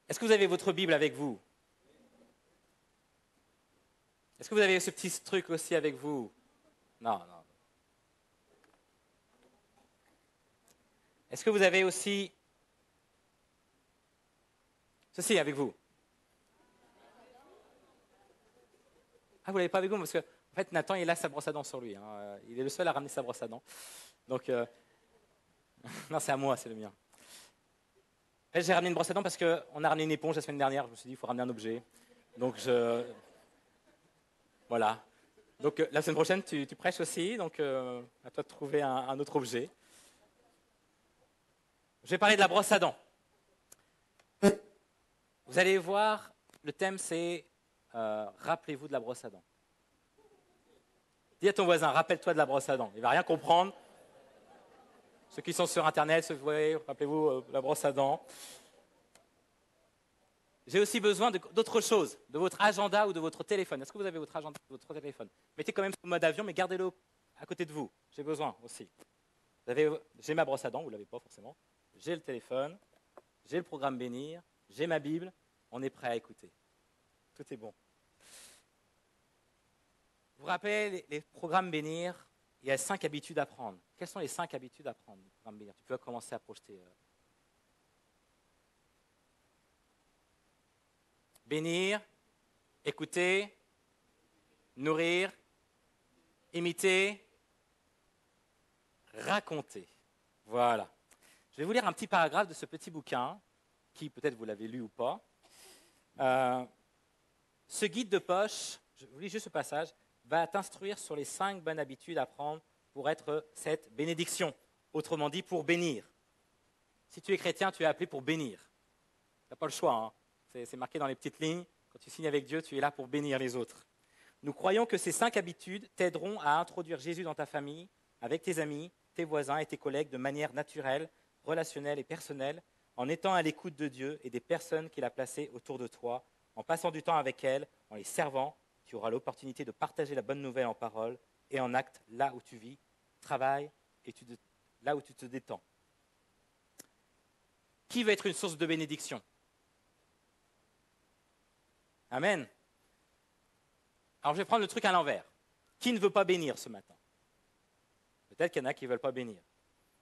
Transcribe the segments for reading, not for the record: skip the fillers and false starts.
Est-ce que vous avez votre Bible avec vous? Est-ce que vous avez ce petit truc aussi avec vous? Non, non. Est-ce que vous avez aussi ceci avec vous? Ah, vous ne l'avez pas avec vous? Parce que, en fait, Nathan, il a sa brosse à dents sur lui. Hein. Il est le seul à ramener sa brosse à dents. Donc, non, c'est à moi, c'est le mien. En fait, j'ai ramené une brosse à dents parce qu'on a ramené une éponge la semaine dernière. Je me suis dit, il faut ramener un objet. Donc, voilà. Donc, la semaine prochaine, tu prêches aussi. Donc, à toi de trouver un autre objet. Je vais parler de la brosse à dents. Vous allez voir, le thème, c'est rappelez-vous de la brosse à dents. Dis à ton voisin, rappelle-toi de la brosse à dents. Il ne va rien comprendre. Ceux qui sont sur Internet, rappelez-vous la brosse à dents. J'ai aussi besoin d'autre chose, de votre agenda ou de votre téléphone. Est-ce que vous avez votre agenda ou votre téléphone? Mettez quand même sur mode avion, mais gardez-le à côté de vous. J'ai besoin aussi. J'ai ma brosse à dents, vous ne l'avez pas forcément. J'ai le téléphone, j'ai le programme Bénir, j'ai ma Bible. On est prêt à écouter. Tout est bon. Vous vous rappelez, les programmes Bénir, il y a 5 habitudes à prendre. Quelles sont les 5 habitudes à prendre du programme Bénir? Tu peux commencer à projeter. Bénir, écouter, nourrir, imiter, raconter. Voilà. Je vais vous lire un petit paragraphe de ce petit bouquin, qui peut-être vous l'avez lu ou pas. Ce guide de poche, je vous lis juste ce passage, va t'instruire sur les 5 bonnes habitudes à prendre pour être cette bénédiction. Autrement dit, pour bénir. Si tu es chrétien, tu es appelé pour bénir. Tu n'as pas le choix, hein. C'est marqué dans les petites lignes. Quand tu signes avec Dieu, tu es là pour bénir les autres. Nous croyons que ces 5 habitudes t'aideront à introduire Jésus dans ta famille, avec tes amis, tes voisins et tes collègues de manière naturelle, relationnelle et personnelle, en étant à l'écoute de Dieu et des personnes qu'il a placées autour de toi, en passant du temps avec elles, en les servant. Tu auras l'opportunité de partager la bonne nouvelle en parole et en acte là où tu vis, travailles et là où tu te détends. Qui veut être une source de bénédiction? Amen. Alors je vais prendre le truc à l'envers. Qui ne veut pas bénir ce matin? Peut-être qu'il y en a qui ne veulent pas bénir.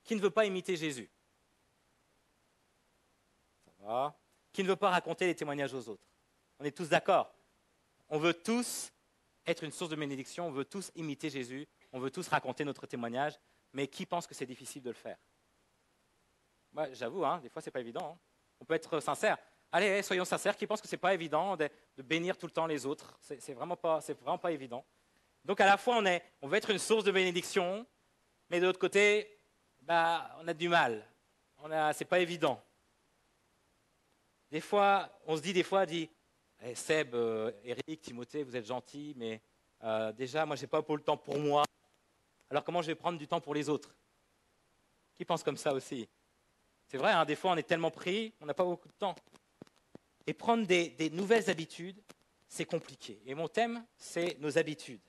Qui ne veut pas imiter Jésus? Ça va. Qui ne veut pas raconter les témoignages aux autres? On est tous d'accord. On veut tous être une source de bénédiction, on veut tous imiter Jésus, on veut tous raconter notre témoignage, mais qui pense que c'est difficile de le faire? Moi, j'avoue, des fois, ce n'est pas évident. On peut être sincère. Allez, soyons sincères, qui pense que ce n'est pas évident de bénir tout le temps les autres? C'est vraiment pas évident. Donc, à la fois, on veut être une source de bénédiction, mais de l'autre côté, on a du mal. C'est pas évident. Des fois, on se dit, hey, Seb, Eric, Timothée, vous êtes gentils, mais déjà, moi, je n'ai pas le temps pour moi. Alors, comment je vais prendre du temps pour les autres? Qui pense comme ça aussi? C'est vrai, des fois, on est tellement pris, on n'a pas beaucoup de temps. Et prendre des nouvelles habitudes, c'est compliqué. Et mon thème, c'est nos habitudes.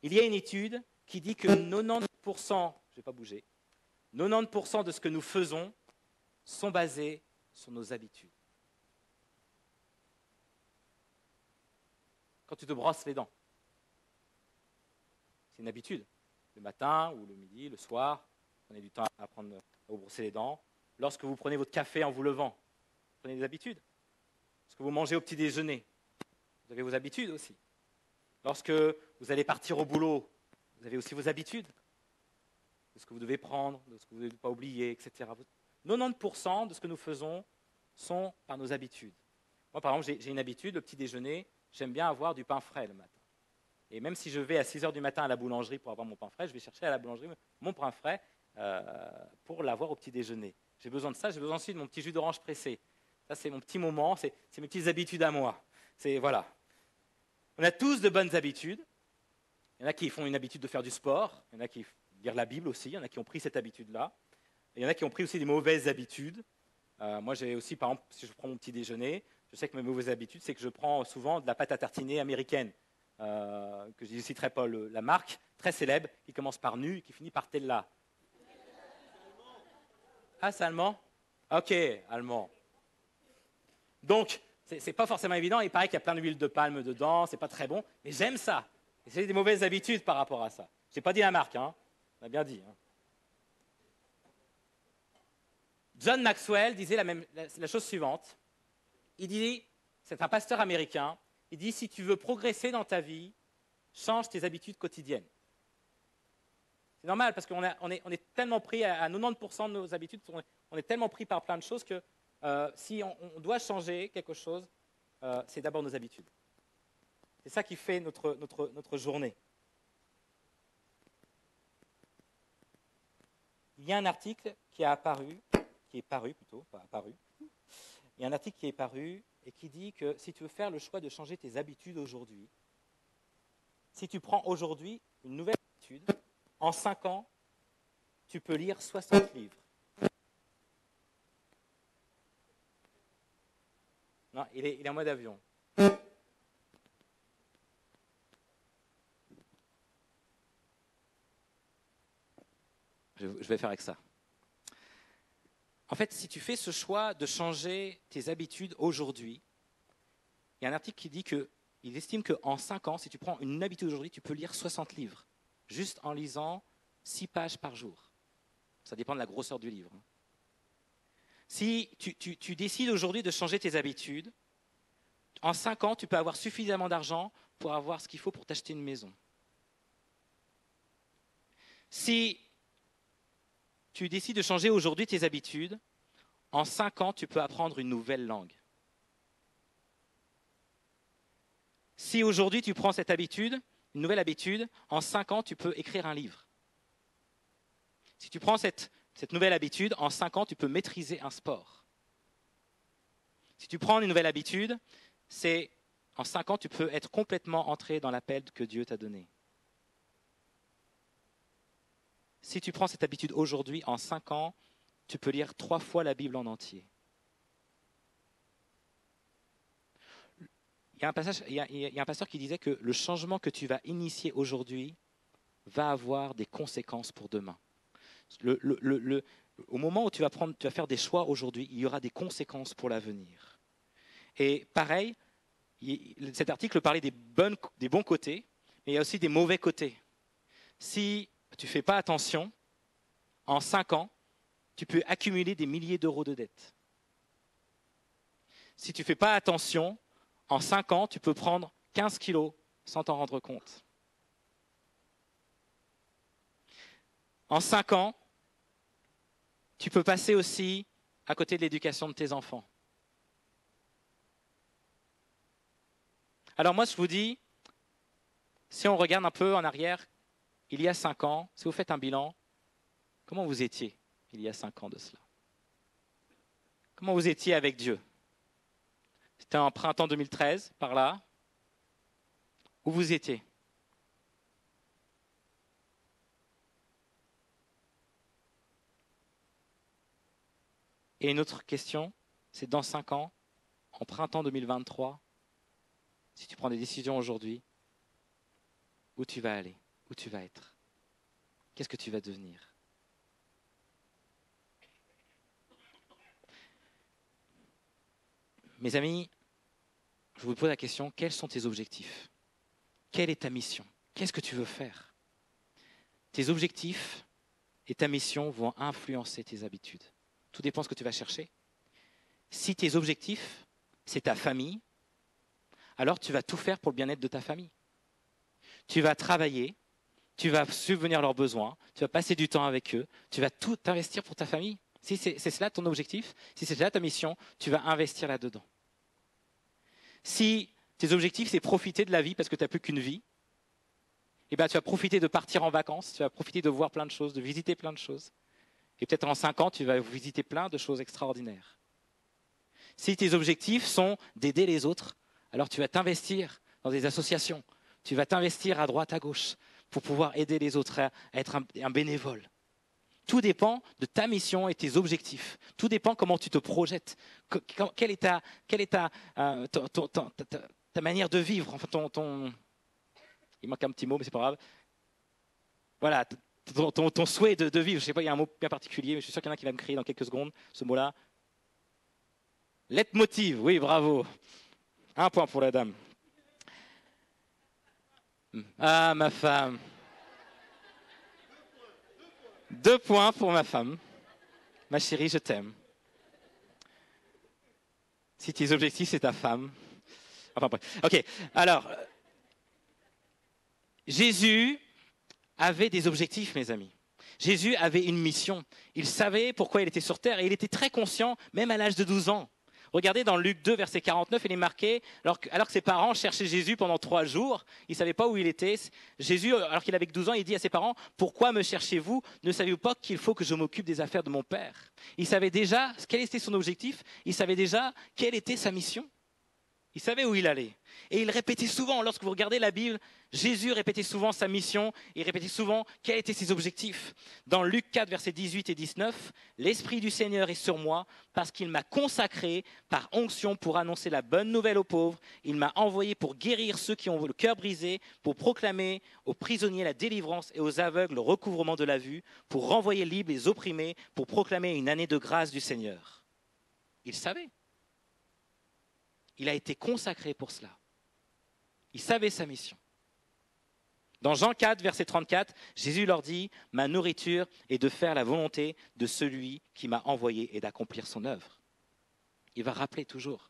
Il y a une étude qui dit que 90%, je ne vais pas bouger, 90% de ce que nous faisons sont basés sur nos habitudes. Quand tu te brosses les dents, c'est une habitude. Le matin ou le midi, le soir, prenez du temps à vous brosser les dents. Lorsque vous prenez votre café en vous levant, vous prenez des habitudes. Lorsque vous mangez au petit déjeuner, vous avez vos habitudes aussi. Lorsque vous allez partir au boulot, vous avez aussi vos habitudes. De ce que vous devez prendre, de ce que vous ne devez pas oublier, etc. 90% de ce que nous faisons sont par nos habitudes. Moi, par exemple, j'ai une habitude, le petit déjeuner, j'aime bien avoir du pain frais le matin. Et même si je vais à 6 heures du matin à la boulangerie pour avoir mon pain frais, je vais chercher à la boulangerie mon pain frais pour l'avoir au petit déjeuner. J'ai besoin de ça, j'ai besoin aussi de mon petit jus d'orange pressé. Ça, c'est mon petit moment, c'est mes petites habitudes à moi. Voilà. On a tous de bonnes habitudes. Il y en a qui font une habitude de faire du sport, il y en a qui lire la Bible aussi, il y en a qui ont pris cette habitude-là. Et il y en a qui ont pris aussi des mauvaises habitudes. Moi, j'ai aussi, par exemple, si je prends mon petit déjeuner, je sais que mes mauvaises habitudes, c'est que je prends souvent de la pâte à tartiner américaine, que je ne citerai pas la marque, très célèbre, qui commence par nu et qui finit par Tella. Ah, c'est allemand? Ok, allemand. Donc, ce n'est pas forcément évident. Il paraît qu'il y a plein d'huile de palme dedans, c'est pas très bon, mais j'aime ça. Et c'est des mauvaises habitudes par rapport à ça. Je n'ai pas dit la marque, hein. On a bien dit. Hein. John Maxwell disait la chose suivante. Il dit, c'est un pasteur américain, il dit, si tu veux progresser dans ta vie, change tes habitudes quotidiennes. C'est normal parce qu'on est tellement pris, à 90% de nos habitudes, on est tellement pris par plein de choses que si on doit changer quelque chose, c'est d'abord nos habitudes. C'est ça qui fait notre journée. Il y a un article qui est paru, il y a un article qui est paru et qui dit que si tu veux faire le choix de changer tes habitudes aujourd'hui, si tu prends aujourd'hui une nouvelle habitude, en 5 ans, tu peux lire 60 livres. Non, il est en mode avion. Je vais faire avec ça. En fait, si tu fais ce choix de changer tes habitudes aujourd'hui, il y a un article qui dit qu'il estime qu'en 5 ans, si tu prends une habitude aujourd'hui, tu peux lire 60 livres, juste en lisant 6 pages par jour. Ça dépend de la grosseur du livre. Si tu décides aujourd'hui de changer tes habitudes, en 5 ans, tu peux avoir suffisamment d'argent pour avoir ce qu'il faut pour t'acheter une maison. Si tu décides de changer aujourd'hui tes habitudes, en 5 ans, tu peux apprendre une nouvelle langue. Si aujourd'hui tu prends cette habitude, une nouvelle habitude, en 5 ans, tu peux écrire un livre. Si tu prends cette nouvelle habitude, en 5 ans, tu peux maîtriser un sport. Si tu prends une nouvelle habitude, en 5 ans, tu peux être complètement entré dans l'appel que Dieu t'a donné. Si tu prends cette habitude aujourd'hui, en 5 ans, tu peux lire 3 fois la Bible en entier. Il y a un pasteur qui disait que le changement que tu vas initier aujourd'hui va avoir des conséquences pour demain. Au moment où tu vas faire des choix aujourd'hui, il y aura des conséquences pour l'avenir. Et pareil, cet article parlait des bons côtés, mais il y a aussi des mauvais côtés. Si tu ne fais pas attention, en 5 ans, tu peux accumuler des milliers d'euros de dettes. Si tu ne fais pas attention, en 5 ans, tu peux prendre 15 kilos sans t'en rendre compte. En 5 ans, tu peux passer aussi à côté de l'éducation de tes enfants. Alors moi, je vous dis, si on regarde un peu en arrière, il y a 5 ans, si vous faites un bilan, comment vous étiez il y a 5 ans de cela? Comment vous étiez avec Dieu? C'était en printemps 2013, par là. Où vous étiez? Et une autre question, c'est dans 5 ans, en printemps 2023, si tu prends des décisions aujourd'hui, où tu vas aller? Où tu vas être? Qu'est-ce que tu vas devenir? Mes amis, je vous pose la question, quels sont tes objectifs? Quelle est ta mission? Qu'est-ce que tu veux faire? Tes objectifs et ta mission vont influencer tes habitudes. Tout dépend de ce que tu vas chercher. Si tes objectifs, c'est ta famille, alors tu vas tout faire pour le bien-être de ta famille. Tu vas travailler, tu vas subvenir leurs besoins, tu vas passer du temps avec eux, tu vas tout investir pour ta famille. Si c'est cela ton objectif, si c'est cela ta mission, tu vas investir là-dedans. Si tes objectifs, c'est profiter de la vie parce que tu n'as plus qu'une vie, eh ben, tu vas profiter de partir en vacances, tu vas profiter de voir plein de choses, de visiter plein de choses. Et peut-être en 5 ans, tu vas visiter plein de choses extraordinaires. Si tes objectifs sont d'aider les autres, alors tu vas t'investir dans des associations, tu vas t'investir à droite, à gauche, pour pouvoir aider les autres à être un bénévole. Tout dépend de ta mission et tes objectifs. Tout dépend comment tu te projettes. Quelle est ta manière de vivre. Enfin, il manque un petit mot, mais c'est pas grave. Voilà, ton souhait de vivre. Je ne sais pas, il y a un mot bien particulier, mais je suis sûr qu'il y en a qui va me crier dans quelques secondes, ce mot-là. Leitmotiv, oui, bravo. 1 point pour la dame. Ah, ma femme. 2 points pour ma femme. Ma chérie, je t'aime. Si tes objectifs, c'est ta femme. Enfin, bref. Ok, alors, Jésus avait des objectifs, mes amis. Jésus avait une mission. Il savait pourquoi il était sur terre et il était très conscient, même à l'âge de 12 ans. Regardez dans Luc 2, verset 49, il est marqué, alors que ses parents cherchaient Jésus pendant 3 jours, ils ne savaient pas où il était. Jésus, alors qu'il avait que 12 ans, il dit à ses parents, pourquoi me cherchez-vous? Ne savez-vous pas qu'il faut que je m'occupe des affaires de mon Père? Il savait déjà quel était son objectif, il savait déjà quelle était sa mission. Il savait où il allait. Et il répétait souvent, lorsque vous regardez la Bible, Jésus répétait souvent sa mission, il répétait souvent quels étaient ses objectifs. Dans Luc 4, versets 18 et 19, l'Esprit du Seigneur est sur moi parce qu'il m'a consacré par onction pour annoncer la bonne nouvelle aux pauvres. Il m'a envoyé pour guérir ceux qui ont le cœur brisé, pour proclamer aux prisonniers la délivrance et aux aveugles le recouvrement de la vue, pour renvoyer libres les opprimés, pour proclamer une année de grâce du Seigneur. Il savait. Il a été consacré pour cela. Il savait sa mission. Dans Jean 4, verset 34, Jésus leur dit, « Ma nourriture est de faire la volonté de celui qui m'a envoyé et d'accomplir son œuvre. » Il va rappeler toujours.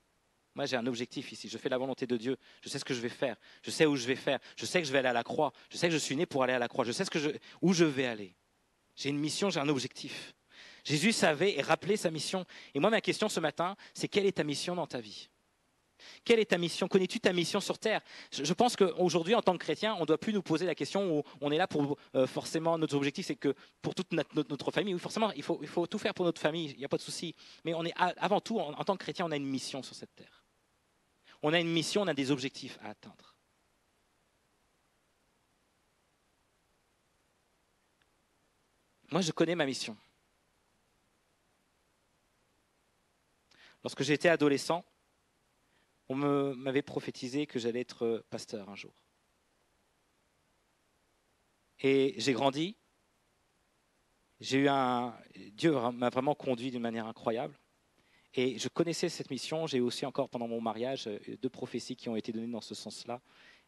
Moi, j'ai un objectif ici. Je fais la volonté de Dieu. Je sais ce que je vais faire. Je sais où je vais faire. Je sais que je vais aller à la croix. Je sais que je suis né pour aller à la croix. Je sais où je vais aller. J'ai une mission, j'ai un objectif. Jésus savait et rappelait sa mission. Et moi, ma question ce matin, c'est quelle est ta mission dans ta vie ? Quelle est ta mission? Connais-tu ta mission sur Terre? Je pense qu'aujourd'hui, en tant que chrétien, on ne doit plus nous poser la question où on est là pour forcément, notre objectif, c'est que pour toute notre famille, oui, forcément, il faut tout faire pour notre famille, il n'y a pas de souci. Mais on est avant tout, en tant que chrétien, on a une mission sur cette terre. On a une mission, on a des objectifs à atteindre. Moi, je connais ma mission. Lorsque j'étais adolescent, on m'avait prophétisé que j'allais être pasteur un jour. Et j'ai grandi. Dieu m'a vraiment conduit d'une manière incroyable. Et je connaissais cette mission. J'ai aussi encore pendant mon mariage 2 prophéties qui ont été données dans ce sens-là.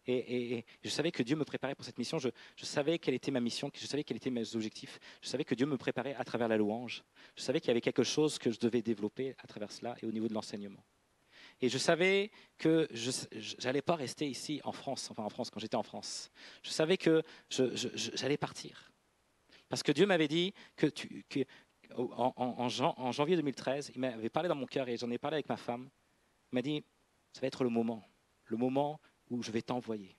Et je savais que Dieu me préparait pour cette mission. Je savais quelle était ma mission, je savais quels étaient mes objectifs. Je savais que Dieu me préparait à travers la louange. Je savais qu'il y avait quelque chose que je devais développer à travers cela et au niveau de l'enseignement. Et je savais que je n'allais pas rester ici en France, quand j'étais en France. Je savais que j'allais partir. Parce que Dieu m'avait dit en janvier 2013, il m'avait parlé dans mon cœur et j'en ai parlé avec ma femme. Il m'a dit, ça va être le moment où je vais t'envoyer.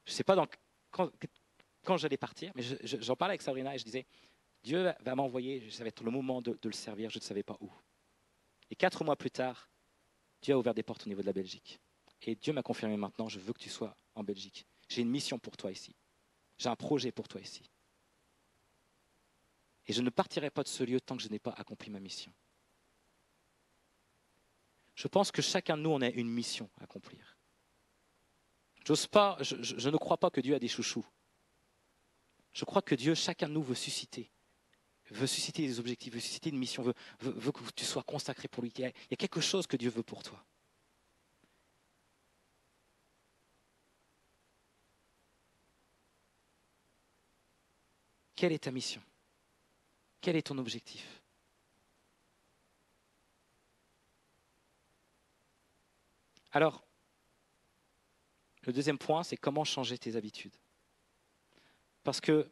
Je ne sais pas quand j'allais partir, mais j'en parlais avec Sabrina et je disais, Dieu va m'envoyer, ça va être le moment de le servir, je ne savais pas où. Et 4 mois plus tard, Dieu a ouvert des portes au niveau de la Belgique. Et Dieu m'a confirmé maintenant, je veux que tu sois en Belgique. J'ai une mission pour toi ici. J'ai un projet pour toi ici. Et je ne partirai pas de ce lieu tant que je n'ai pas accompli ma mission. Je pense que chacun de nous, on a une mission à accomplir. Je ne crois pas que Dieu a des chouchous. Je crois que Dieu, chacun de nous, veut susciter des objectifs, veut susciter une mission, veut que tu sois consacré pour lui. Il y a quelque chose que Dieu veut pour toi. Quelle est ta mission? Quel est ton objectif? Alors, le deuxième point, c'est comment changer tes habitudes. Parce que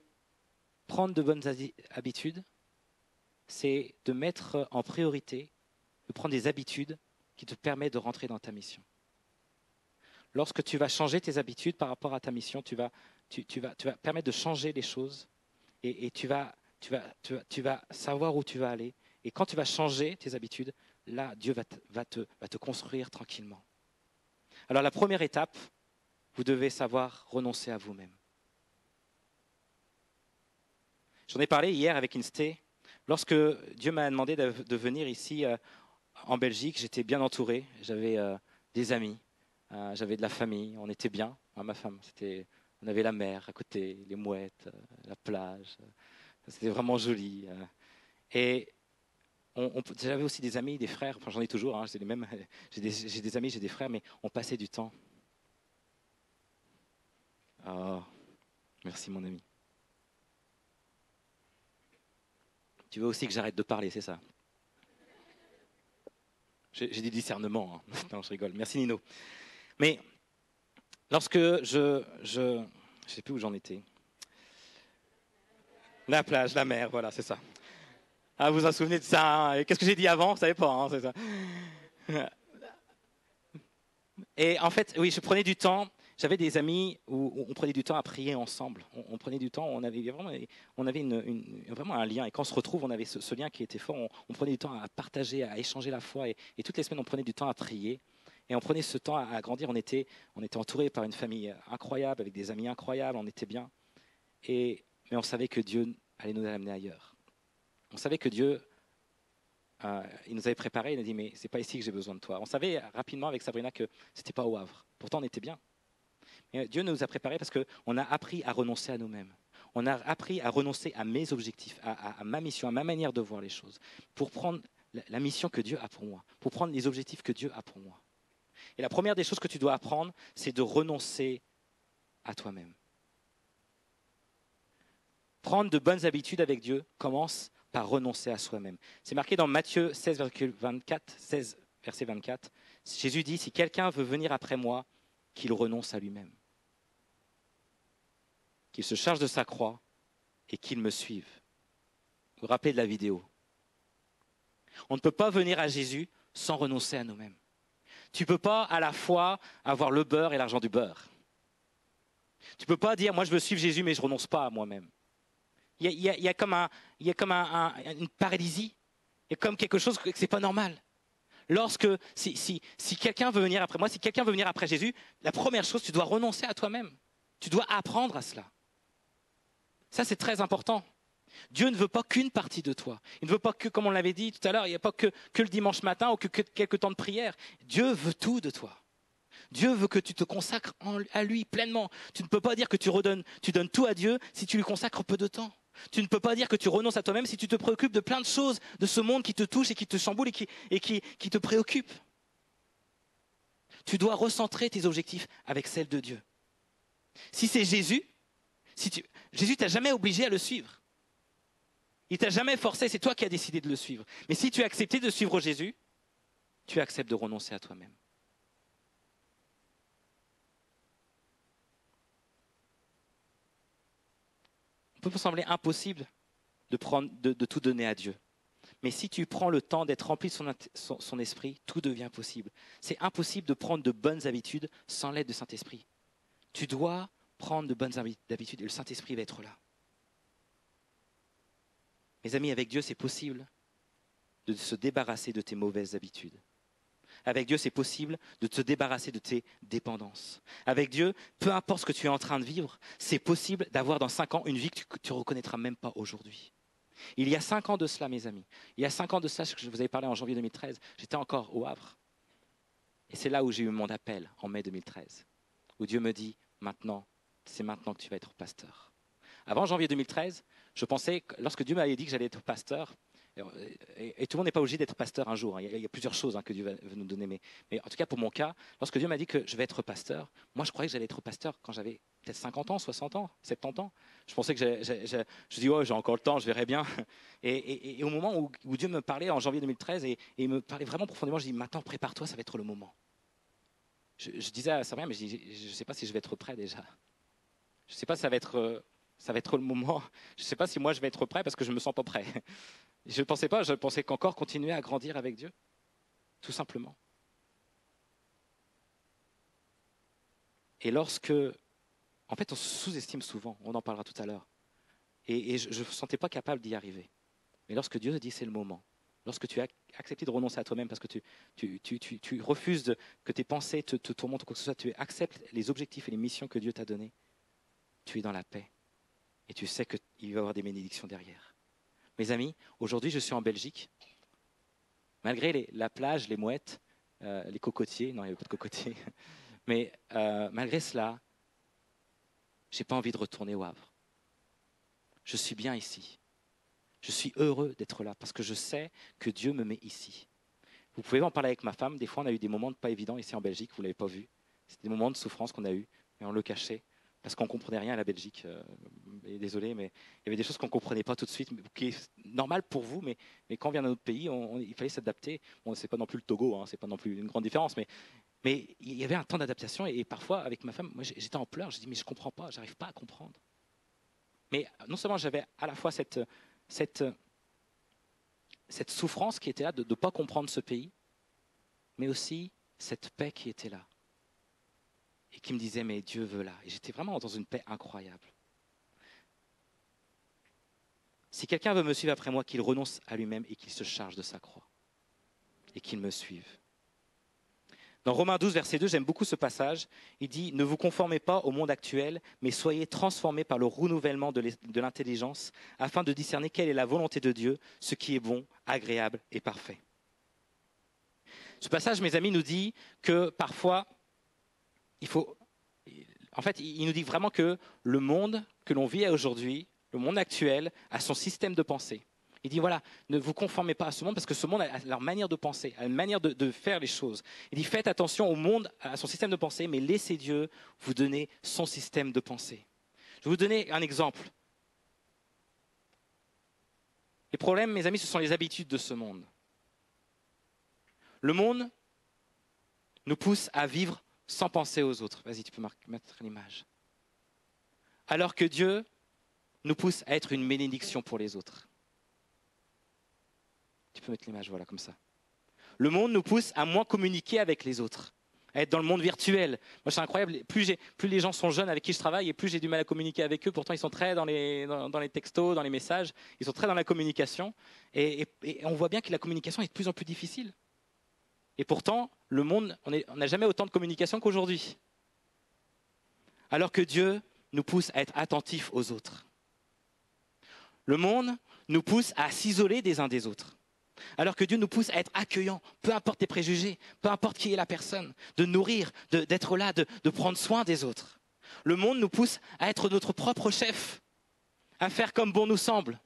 prendre de bonnes habitudes, c'est de mettre en priorité, de prendre des habitudes qui te permettent de rentrer dans ta mission. Lorsque tu vas changer tes habitudes par rapport à ta mission, tu vas permettre de changer les choses et tu vas savoir où tu vas aller. Et quand tu vas changer tes habitudes, là, Dieu va te construire tranquillement. Alors la première étape, vous devez savoir renoncer à vous-même. J'en ai parlé hier avec Insté. Lorsque Dieu m'a demandé de venir ici en Belgique, j'étais bien entouré. J'avais des amis, j'avais de la famille, on était bien. Ma femme, on avait la mer à côté, les mouettes, la plage. C'était vraiment joli. Et J'avais aussi des amis, des frères, enfin j'en ai toujours, hein, j'ai des amis, j'ai des frères, mais on passait du temps. Oh, merci mon ami. Tu veux aussi que j'arrête de parler, c'est ça? J'ai du discernement. Hein. Non, je rigole. Merci Nino. Mais lorsque je sais plus où j'en étais. La plage, la mer, voilà, c'est ça. Ah, vous vous souvenez de ça? Hein. Qu'est-ce que j'ai dit avant? Vous savez pas, hein, c'est ça. Et en fait, oui, je prenais du temps. J'avais des amis où on prenait du temps à prier ensemble. On prenait du temps, on avait vraiment un lien. Et quand on se retrouve, on avait ce lien qui était fort. On prenait du temps à partager, à échanger la foi. Et toutes les semaines, on prenait du temps à prier. Et on prenait ce temps à grandir. On était entouré par une famille incroyable, avec des amis incroyables. On était bien. Mais on savait que Dieu allait nous amener ailleurs. On savait que Dieu, il nous avait préparé. Il nous a dit, mais c'est pas ici que j'ai besoin de toi. On savait rapidement avec Sabrina que c'était pas au Havre. Pourtant, on était bien. Mais Dieu nous a préparés parce qu'on a appris à renoncer à nous-mêmes. On a appris à renoncer à mes objectifs, à ma mission, à ma manière de voir les choses, pour prendre la mission que Dieu a pour moi, pour prendre les objectifs que Dieu a pour moi. Et la première des choses que tu dois apprendre, c'est de renoncer à toi-même. Prendre de bonnes habitudes avec Dieu commence par renoncer à soi-même. C'est marqué dans Matthieu 16, verset 24. Jésus dit, si quelqu'un veut venir après moi, qu'il renonce à lui-même, qu'il se charge de sa croix et qu'il me suive. Vous vous rappelez de la vidéo? On ne peut pas venir à Jésus sans renoncer à nous-mêmes. Tu ne peux pas à la fois avoir le beurre et l'argent du beurre. Tu ne peux pas dire, moi je veux suivre Jésus, mais je ne renonce pas à moi-même. Il y a comme une paralysie. Il y a comme quelque chose que ce n'est pas normal. Si quelqu'un veut venir après moi, si quelqu'un veut venir après Jésus, la première chose, tu dois renoncer à toi-même. Tu dois apprendre à cela. Ça, c'est très important. Dieu ne veut pas qu'une partie de toi. Il ne veut pas que, comme on l'avait dit tout à l'heure, il n'y a pas que le dimanche matin ou que quelques temps de prière. Dieu veut tout de toi. Dieu veut que tu te consacres à lui pleinement. Tu ne peux pas dire que tu donnes tout à Dieu si tu lui consacres peu de temps. Tu ne peux pas dire que tu renonces à toi-même si tu te préoccupes de plein de choses de ce monde qui te touche et qui te chamboule et qui te préoccupe. Tu dois recentrer tes objectifs avec celles de Dieu. Si c'est Jésus, Jésus t'a jamais obligé à le suivre. Il t'a jamais forcé, c'est toi qui as décidé de le suivre. Mais si tu as accepté de suivre Jésus, tu acceptes de renoncer à toi-même. On peut sembler impossible de tout donner à Dieu. Mais si tu prends le temps d'être rempli de son esprit, tout devient possible. C'est impossible de prendre de bonnes habitudes sans l'aide du Saint-Esprit. Tu dois prendre de bonnes habitudes et le Saint-Esprit va être là. Mes amis, avec Dieu, c'est possible de se débarrasser de tes mauvaises habitudes. Avec Dieu, c'est possible de te débarrasser de tes dépendances. Avec Dieu, peu importe ce que tu es en train de vivre, c'est possible d'avoir dans 5 ans une vie que tu ne reconnaîtras même pas aujourd'hui. Il y a 5 ans de cela, mes amis, il y a 5 ans de cela, ce que je vous avais parlé en janvier 2013, j'étais encore au Havre. Et c'est là où j'ai eu mon appel, en mai 2013, où Dieu me dit, c'est maintenant que tu vas être pasteur. Avant janvier 2013, je pensais, lorsque Dieu m'avait dit que j'allais être pasteur, et tout le monde n'est pas obligé d'être pasteur un jour, hein. Il y a plusieurs choses que Dieu veut nous donner, mais en tout cas pour mon cas, lorsque Dieu m'a dit que je vais être pasteur, moi je croyais que j'allais être pasteur quand j'avais peut-être 50 ans, 60 ans, 70 ans. Je pensais que je dis, oh, j'ai encore le temps, je verrai bien. Et au moment où Dieu me parlait en janvier 2013, et il me parlait vraiment profondément, je dis, maintenant prépare-toi, ça va être le moment. Je disais à Sabrina, mais je ne sais pas si je vais être prêt déjà. Je ne sais pas si ça va être le moment. Je ne sais pas si moi je vais être prêt parce que je ne me sens pas prêt. Je ne pensais pas, je pensais qu'encore continuer à grandir avec Dieu, tout simplement. Et en fait, on se sous-estime souvent, on en parlera tout à l'heure. Et je ne me sentais pas capable d'y arriver. Mais lorsque Dieu te dit c'est le moment, lorsque tu as accepté de renoncer à toi-même parce que tu refuses que tes pensées te tourmentent ou quoi que ce soit, tu acceptes les objectifs et les missions que Dieu t'a données, tu es dans la paix. Et tu sais qu'il va y avoir des bénédictions derrière. Mes amis, aujourd'hui je suis en Belgique. Malgré la plage, les mouettes, les cocotiers, non il n'y avait pas de cocotiers, mais malgré cela, je n'ai pas envie de retourner au Havre. Je suis bien ici. Je suis heureux d'être là parce que je sais que Dieu me met ici. Vous pouvez en parler avec ma femme. Des fois, on a eu des moments pas évidents ici en Belgique, vous ne l'avez pas vu. C'était des moments de souffrance qu'on a eus, et on le cachait parce qu'on ne comprenait rien à la Belgique. Désolé, mais il y avait des choses qu'on ne comprenait pas tout de suite, qui est normal pour vous, mais quand on vient dans notre pays, il fallait s'adapter. Bon, ce n'est pas non plus le Togo, hein, ce n'est pas non plus une grande différence, mais il y avait un temps d'adaptation, et parfois, avec ma femme, moi, j'étais en pleurs, je dis mais je ne comprends pas, je n'arrive pas à comprendre. Mais non seulement j'avais à la fois cette souffrance qui était là de ne pas comprendre ce pays, mais aussi cette paix qui était là. Et qui me disait, mais Dieu veut là. Et j'étais vraiment dans une paix incroyable. Si quelqu'un veut me suivre après moi, qu'il renonce à lui-même et qu'il se charge de sa croix. Et qu'il me suive. Dans Romains 12, verset 2, j'aime beaucoup ce passage. Il dit, ne vous conformez pas au monde actuel, mais soyez transformés par le renouvellement de l'intelligence, afin de discerner quelle est la volonté de Dieu, ce qui est bon, agréable et parfait. Ce passage, mes amis, nous dit que parfois, il nous dit vraiment que le monde que l'on vit aujourd'hui, le monde actuel, a son système de pensée. Il dit voilà, ne vous conformez pas à ce monde parce que ce monde a leur manière de penser, a une manière de faire les choses. Il dit faites attention au monde, à son système de pensée, mais laissez Dieu vous donner son système de pensée. Je vais vous donner un exemple. Les problèmes, mes amis, ce sont les habitudes de ce monde. Le monde nous pousse à vivre sans penser aux autres. Vas-y, tu peux mettre l'image. Alors que Dieu nous pousse à être une bénédiction pour les autres. Tu peux mettre l'image, voilà, comme ça. Le monde nous pousse à moins communiquer avec les autres, à être dans le monde virtuel. Moi, c'est incroyable, plus les gens sont jeunes avec qui je travaille, et plus j'ai du mal à communiquer avec eux. Pourtant, ils sont très dans les textos, dans les messages, ils sont très dans la communication. Et on voit bien que la communication est de plus en plus difficile. Et pourtant, le monde, on n'a jamais autant de communication qu'aujourd'hui. Alors que Dieu nous pousse à être attentifs aux autres. Le monde nous pousse à s'isoler des uns des autres. Alors que Dieu nous pousse à être accueillants, peu importe les préjugés, peu importe qui est la personne, de nourrir, d'être là, de prendre soin des autres. Le monde nous pousse à être notre propre chef, à faire comme bon nous semble.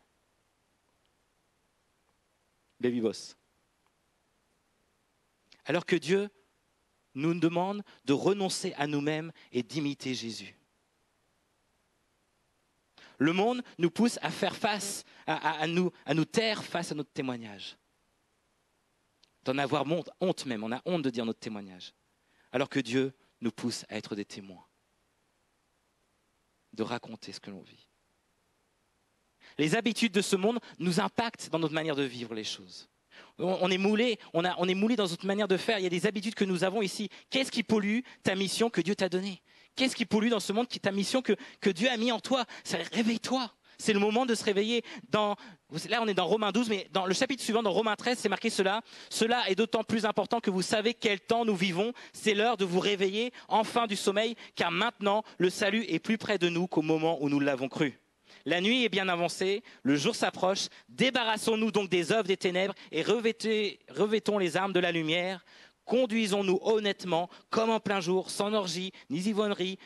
Baby boss. Alors que Dieu nous demande de renoncer à nous-mêmes et d'imiter Jésus. Le monde nous pousse à faire face, à nous taire face à notre témoignage. D'en avoir honte même, on a honte de dire notre témoignage. Alors que Dieu nous pousse à être des témoins. De raconter ce que l'on vit. Les habitudes de ce monde nous impactent dans notre manière de vivre les choses. On est moulé, on est moulé dans notre manière de faire. Il y a des habitudes que nous avons ici. Qu'est-ce qui pollue ta mission que Dieu t'a donnée? Qu'est-ce qui pollue dans ce monde ta mission que Dieu a mis en toi? Réveille-toi. C'est le moment de se réveiller. Là, on est dans Romains 12, mais dans le chapitre suivant, dans Romains 13, c'est marqué cela. Cela est d'autant plus important que vous savez quel temps nous vivons. C'est l'heure de vous réveiller enfin du sommeil, car maintenant, le salut est plus près de nous qu'au moment où nous l'avons cru. La nuit est bien avancée, le jour s'approche, débarrassons-nous donc des œuvres des ténèbres et revêtons les armes de la lumière. Conduisons-nous honnêtement, comme en plein jour, sans orgie, ni ivrognerie,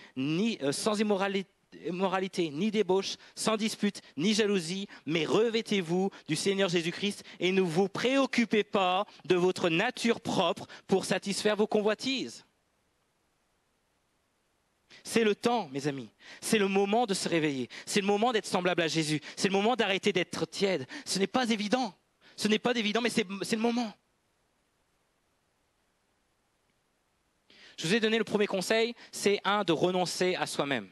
sans immoralité, ni débauche, sans dispute, ni jalousie, mais revêtez-vous du Seigneur Jésus-Christ et ne vous préoccupez pas de votre nature propre pour satisfaire vos convoitises. C'est le temps, mes amis. C'est le moment de se réveiller. C'est le moment d'être semblable à Jésus. C'est le moment d'arrêter d'être tiède. Ce n'est pas évident. Ce n'est pas évident, mais c'est le moment. Je vous ai donné le premier conseil, c'est de renoncer à soi-même.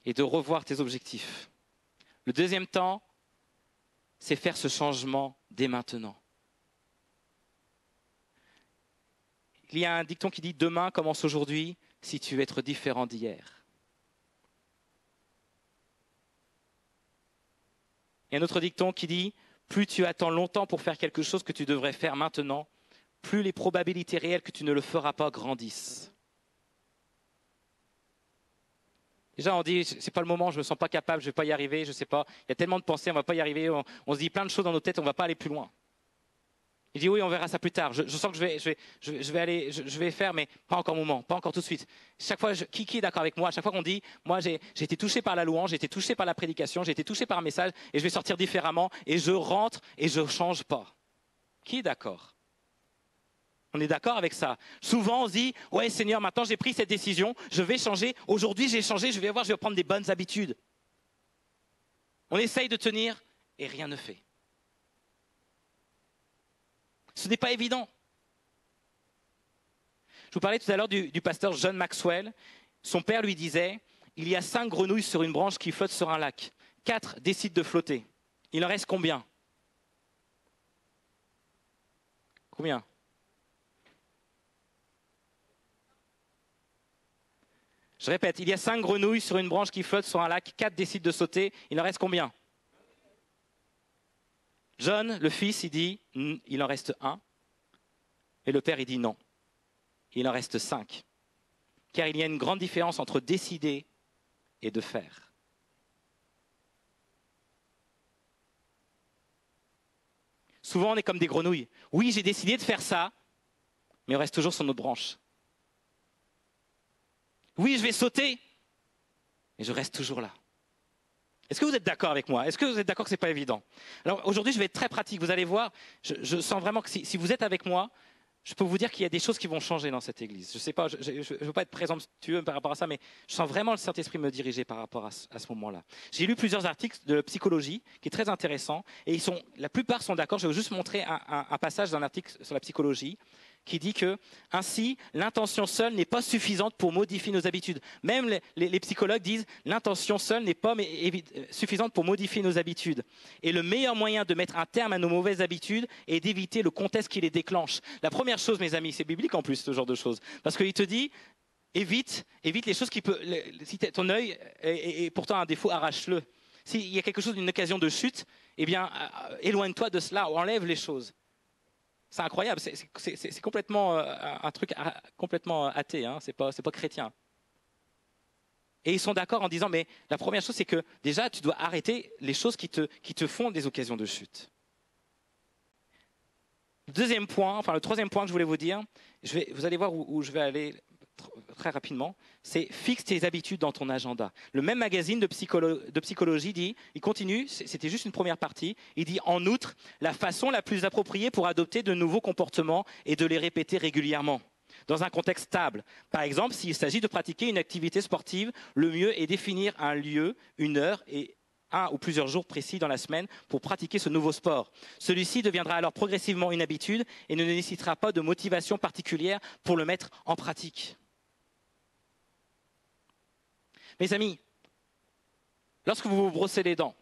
Et de revoir tes objectifs. Le deuxième temps, c'est faire ce changement dès maintenant. Il y a un dicton qui dit « Demain commence aujourd'hui si tu veux être différent d'hier ». Il y a un autre dicton qui dit « Plus tu attends longtemps pour faire quelque chose que tu devrais faire maintenant, plus les probabilités réelles que tu ne le feras pas grandissent. » Déjà, on dit, c'est pas le moment, je me sens pas capable, je vais pas y arriver, je sais pas. Il y a tellement de pensées, on va pas y arriver. On se dit plein de choses dans nos têtes, on va pas aller plus loin. Il dit oui, on verra ça plus tard. Je sens que je vais faire, mais pas encore au moment, pas encore tout de suite. Chaque fois, qui est d'accord avec moi? À chaque fois qu'on dit, moi j'ai été touché par la louange, j'ai été touché par la prédication, j'ai été touché par un message, et je vais sortir différemment, et je rentre et je change pas. Qui est d'accord? On est d'accord avec ça. Souvent, on se dit, ouais Seigneur, maintenant j'ai pris cette décision, je vais changer. Aujourd'hui, j'ai changé, je vais prendre des bonnes habitudes. On essaye de tenir et rien ne fait. Ce n'est pas évident. Je vous parlais tout à l'heure du pasteur John Maxwell. Son père lui disait, il y a 5 grenouilles sur une branche qui flottent sur un lac. 4 décident de flotter. Il en reste combien? Combien? Je répète, il y a 5 grenouilles sur une branche qui flotte sur un lac. 4 décident de sauter. Il en reste combien? John, le fils, il dit, il en reste 1. Et le père, il dit non. Il en reste 5. Car il y a une grande différence entre décider et de faire. Souvent, on est comme des grenouilles. Oui, j'ai décidé de faire ça, mais on reste toujours sur notre branche. Oui, je vais sauter, mais je reste toujours là. Est-ce que vous êtes d'accord avec moi? Est-ce que vous êtes d'accord que ce n'est pas évident? Alors aujourd'hui, je vais être très pratique. Vous allez voir, je sens vraiment que si vous êtes avec moi, je peux vous dire qu'il y a des choses qui vont changer dans cette église. Je ne sais pas, je ne veux pas être présomptueux par rapport à ça, mais je sens vraiment le Saint-Esprit me diriger par rapport à ce moment-là. J'ai lu plusieurs articles de psychologie qui est très intéressant, et la plupart sont d'accord. Je vais juste montrer un passage d'un article sur la psychologie qui dit que, ainsi, l'intention seule n'est pas suffisante pour modifier nos habitudes. Même les psychologues disent l'intention seule n'est pas suffisante pour modifier nos habitudes. Et le meilleur moyen de mettre un terme à nos mauvaises habitudes est d'éviter le contexte qui les déclenche. La première chose, mes amis, c'est biblique en plus, ce genre de choses. Parce qu'il te dit, évite les choses qui peuvent... Si ton œil est pourtant un défaut, arrache-le. S'il y a quelque chose, une occasion de chute, eh bien, éloigne-toi de cela, ou enlève les choses. C'est incroyable, c'est complètement un truc complètement athée, hein, c'est pas chrétien. Et ils sont d'accord en disant, mais la première chose, c'est que déjà, tu dois arrêter les choses qui te font des occasions de chute. Deuxième point, le troisième point que je voulais vous dire, vous allez voir où je vais aller très rapidement, c'est fixe tes habitudes dans ton agenda. Le même magazine de psychologie dit, il continue, c'était juste une première partie, il dit en outre, la façon la plus appropriée pour adopter de nouveaux comportements est de les répéter régulièrement, dans un contexte stable. Par exemple, s'il s'agit de pratiquer une activité sportive, le mieux est définir un lieu, une heure et 1 ou plusieurs jours précis dans la semaine pour pratiquer ce nouveau sport. Celui-ci deviendra alors progressivement une habitude et ne nécessitera pas de motivation particulière pour le mettre en pratique. Mes amis, lorsque vous vous brossez les dents,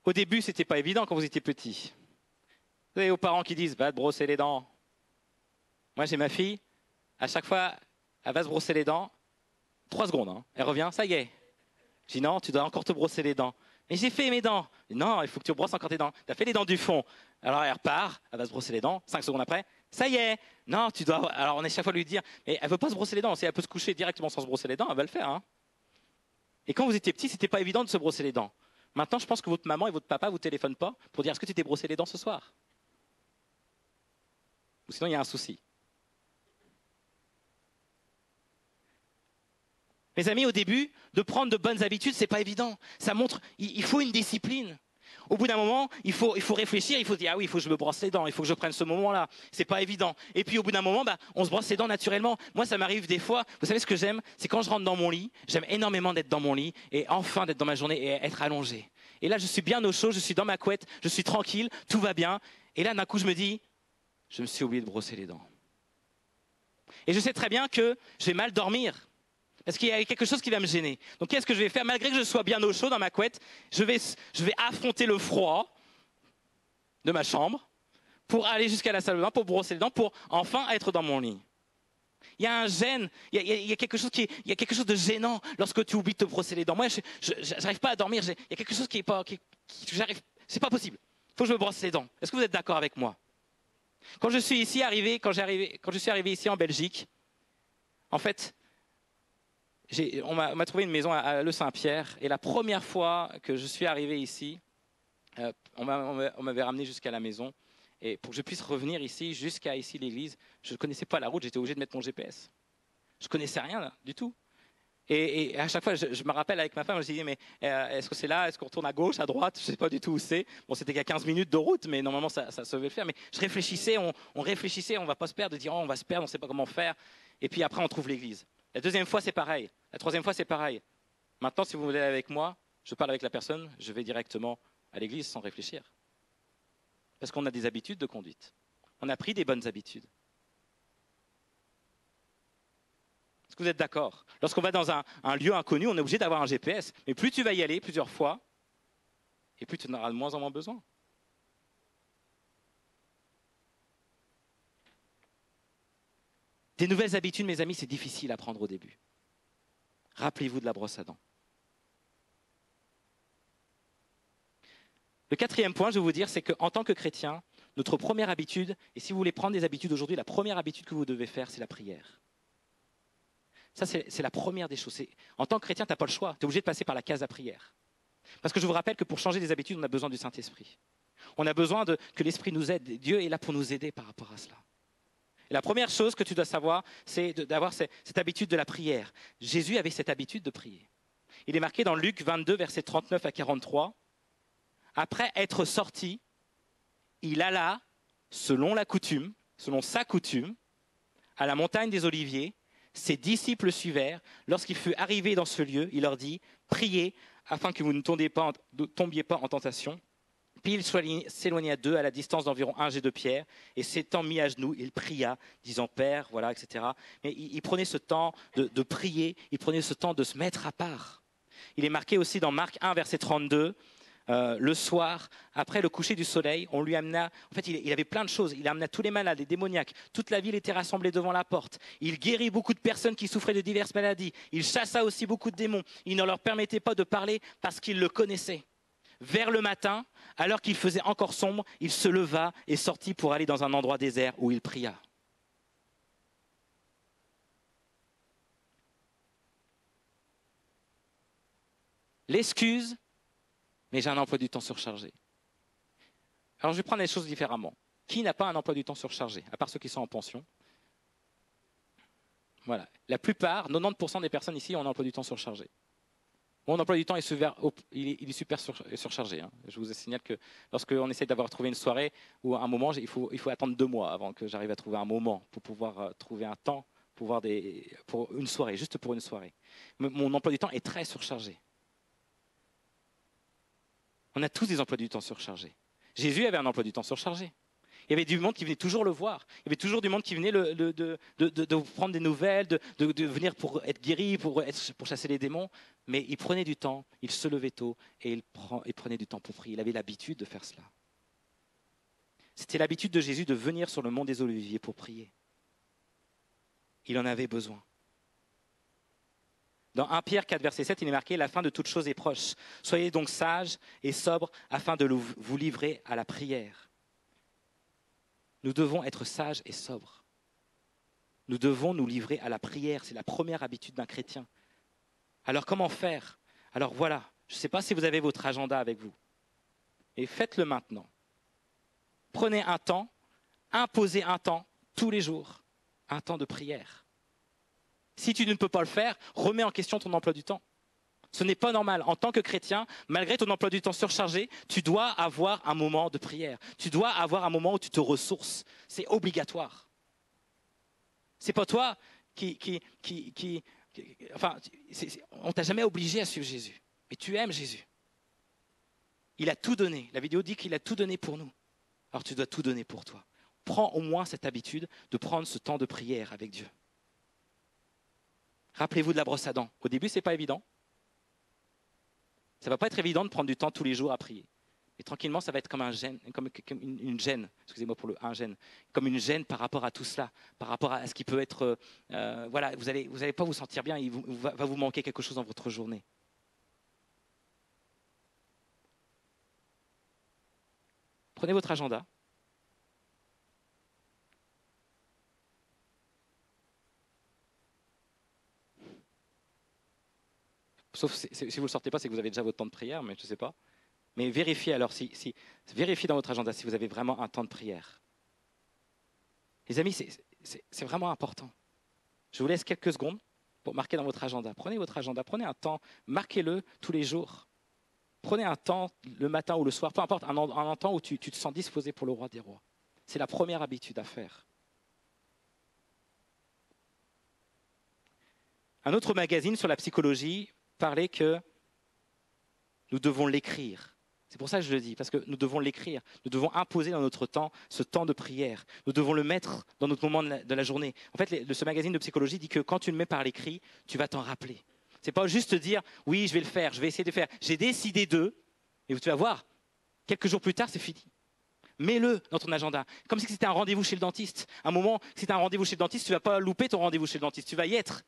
au début, ce n'était pas évident quand vous étiez petit. Vous avez vos parents qui disent, va te brosser les dents. Moi, j'ai ma fille, à chaque fois, elle va se brosser les dents, 3 secondes, hein. Elle revient, ça y est. Je dis, non, tu dois encore te brosser les dents. Mais j'ai fait mes dents. Non, il faut que tu brosses encore tes dents. Tu as fait les dents du fond. Alors elle repart, elle va se brosser les dents, 5 secondes après, ça y est. Non, tu dois... Alors on est chaque fois lui dire, mais elle ne veut pas se brosser les dents. Si elle peut se coucher directement sans se brosser les dents, elle va le faire. Hein. Et quand vous étiez petit, ce n'était pas évident de se brosser les dents. Maintenant, je pense que votre maman et votre papa ne vous téléphonent pas pour dire, est-ce que tu t'es brossé les dents ce soir? Ou sinon, il y a un souci. Mes amis, au début, de prendre de bonnes habitudes, ce n'est pas évident. Ça montre, il faut une discipline. Au bout d'un moment, il faut réfléchir, il faut se dire, ah oui, il faut que je me brosse les dents, il faut que je prenne ce moment-là. C'est pas évident. Et puis au bout d'un moment, on se brosse les dents naturellement. Moi, ça m'arrive des fois, vous savez ce que j'aime? C'est quand je rentre dans mon lit, j'aime énormément d'être dans mon lit et enfin d'être dans ma journée et être allongé. Et là, je suis bien au chaud, je suis dans ma couette, je suis tranquille, tout va bien. Et là, d'un coup, je me dis, je me suis oublié de brosser les dents. Et je sais très bien que je vais mal dormir. Parce qu'il y a quelque chose qui va me gêner. Donc qu'est-ce que je vais faire? Malgré que je sois bien au chaud dans ma couette, je vais affronter le froid de ma chambre pour aller jusqu'à la salle de bain, pour brosser les dents, pour enfin être dans mon lit. Il y a un gêne, il y a quelque chose de gênant lorsque tu oublies de te brosser les dents. Moi, je n'arrive pas à dormir, il y a quelque chose qui est pas... c'est pas possible. Il faut que je me brosse les dents. Est-ce que vous êtes d'accord avec moi? Quand je suis arrivé ici en Belgique, en fait... On m'a trouvé une maison à Le Saint-Pierre. Et la première fois que je suis arrivé ici, on m'avait ramené jusqu'à la maison. Et pour que je puisse revenir ici, jusqu'à ici l'église, je ne connaissais pas la route, j'étais obligé de mettre mon GPS. Je ne connaissais rien là, du tout. Et à chaque fois, je me rappelle avec ma femme, je me suis dit, mais est-ce que c'est là? Est-ce qu'on retourne à gauche, à droite? Je ne sais pas du tout où c'est. Bon, c'était qu'à 15 minutes de route, mais normalement, ça devait le faire. Mais je réfléchissais, on réfléchissait, on ne va pas se perdre, de dire, oh, on va se perdre, on ne sait pas comment faire. Et puis après, on trouve l'église. La deuxième fois, c'est pareil. La troisième fois, c'est pareil. Maintenant, si vous voulez aller avec moi, je parle avec la personne, je vais directement à l'église sans réfléchir. Parce qu'on a des habitudes de conduite. On a pris des bonnes habitudes. Est-ce que vous êtes d'accord? Lorsqu'on va dans un lieu inconnu, on est obligé d'avoir un GPS. Mais plus tu vas y aller plusieurs fois, et plus tu en auras de moins en moins besoin. Des nouvelles habitudes, mes amis, c'est difficile à prendre au début. Rappelez-vous de la brosse à dents. Le quatrième point, je vais vous dire, c'est qu'en tant que chrétien, notre première habitude, et si vous voulez prendre des habitudes aujourd'hui, la première habitude que vous devez faire, c'est la prière. Ça, c'est la première des choses. En tant que chrétien, tu n'as pas le choix. Tu es obligé de passer par la case à prière. Parce que je vous rappelle que pour changer des habitudes, on a besoin du Saint-Esprit. On a besoin que l'Esprit nous aide. Dieu est là pour nous aider par rapport à cela. Et la première chose que tu dois savoir, c'est d'avoir cette habitude de la prière. Jésus avait cette habitude de prier. Il est marqué dans Luc 22, versets 39 à 43. Après être sorti, il alla, selon sa coutume, à la montagne des Oliviers. Ses disciples suivèrent. Lorsqu'il fut arrivé dans ce lieu, il leur dit, priez afin que vous ne tombiez pas en tentation. Puis il s'éloigna d'eux à la distance d'environ 1 jet de pierre, et s'étant mis à genoux, il pria, disant Père, voilà, etc. Mais il prenait ce temps de prier, il prenait ce temps de se mettre à part. Il est marqué aussi dans Marc 1, verset 32, le soir, après le coucher du soleil, on lui amena, en fait il avait plein de choses, il amena tous les malades, les démoniaques, toute la ville était rassemblée devant la porte, il guérit beaucoup de personnes qui souffraient de diverses maladies, il chassa aussi beaucoup de démons, il ne leur permettait pas de parler parce qu'ils le connaissaient. Vers le matin, alors qu'il faisait encore sombre, il se leva et sortit pour aller dans un endroit désert où il pria. L'excuse, mais j'ai un emploi du temps surchargé. Alors je vais prendre les choses différemment. Qui n'a pas un emploi du temps surchargé, à part ceux qui sont en pension? Voilà. La plupart, 90% des personnes ici ont un emploi du temps surchargé. Mon emploi du temps est super surchargé. Hein. Je vous signale que lorsqu'on essaie d'avoir trouvé une soirée ou un moment, il faut attendre 2 mois avant que j'arrive à trouver un moment pour pouvoir trouver un temps pour une soirée, juste pour une soirée. Mon emploi du temps est très surchargé. On a tous des emplois du temps surchargés. Jésus avait un emploi du temps surchargé. Il y avait du monde qui venait toujours le voir. Il y avait toujours du monde qui venait de prendre des nouvelles, de venir pour être guéri, pour chasser les démons. Mais il prenait du temps, il se levait tôt et il prenait du temps pour prier. Il avait l'habitude de faire cela. C'était l'habitude de Jésus de venir sur le mont des Oliviers pour prier. Il en avait besoin. Dans 1 Pierre 4, verset 7, il est marqué « La fin de toute chose est proche. Soyez donc sages et sobres afin de vous livrer à la prière. » Nous devons être sages et sobres. Nous devons nous livrer à la prière. C'est la première habitude d'un chrétien. Alors comment faire? Alors voilà, je ne sais pas si vous avez votre agenda avec vous. Et faites-le maintenant. Prenez un temps, imposez un temps tous les jours, un temps de prière. Si tu ne peux pas le faire, remets en question ton emploi du temps. Ce n'est pas normal. En tant que chrétien, malgré ton emploi du temps surchargé, tu dois avoir un moment de prière. Tu dois avoir un moment où tu te ressources. C'est obligatoire. C'est pas toi on t'a jamais obligé à suivre Jésus. Mais tu aimes Jésus. Il a tout donné. La vidéo dit qu'il a tout donné pour nous. Alors tu dois tout donner pour toi. Prends au moins cette habitude de prendre ce temps de prière avec Dieu. Rappelez-vous de la brosse à dents. Au début, ce n'est pas évident. Ça ne va pas être évident de prendre du temps tous les jours à prier. Et tranquillement, ça va être comme une gêne. Excusez-moi pour un gêne. Comme une gêne par rapport à tout cela, par rapport à ce qui peut être... voilà, vous allez pas vous sentir bien, il va vous manquer quelque chose dans votre journée. Prenez votre agenda. Sauf si vous ne le sortez pas, c'est que vous avez déjà votre temps de prière, mais je ne sais pas. Mais vérifiez alors, vérifiez dans votre agenda si vous avez vraiment un temps de prière. Les amis, c'est vraiment important. Je vous laisse quelques secondes pour marquer dans votre agenda. Prenez votre agenda, prenez un temps, marquez-le tous les jours. Prenez un temps, le matin ou le soir, peu importe, un temps où tu te sens disposé pour le roi des rois. C'est la première habitude à faire. Un autre magazine sur la psychologie parlait que nous devons l'écrire. C'est pour ça que je le dis, parce que nous devons l'écrire. Nous devons imposer dans notre temps ce temps de prière. Nous devons le mettre dans notre moment de la journée. En fait, ce magazine de psychologie dit que quand tu le mets par l'écrit, tu vas t'en rappeler. C'est pas juste dire « oui, je vais le faire, je vais essayer de le faire. J'ai décidé de… » Et tu vas voir, quelques jours plus tard, c'est fini. Mets-le dans ton agenda. Comme si c'était un rendez-vous chez le dentiste. Un moment, si tu as un rendez-vous chez le dentiste, tu ne vas pas louper ton rendez-vous chez le dentiste. Tu vas y être.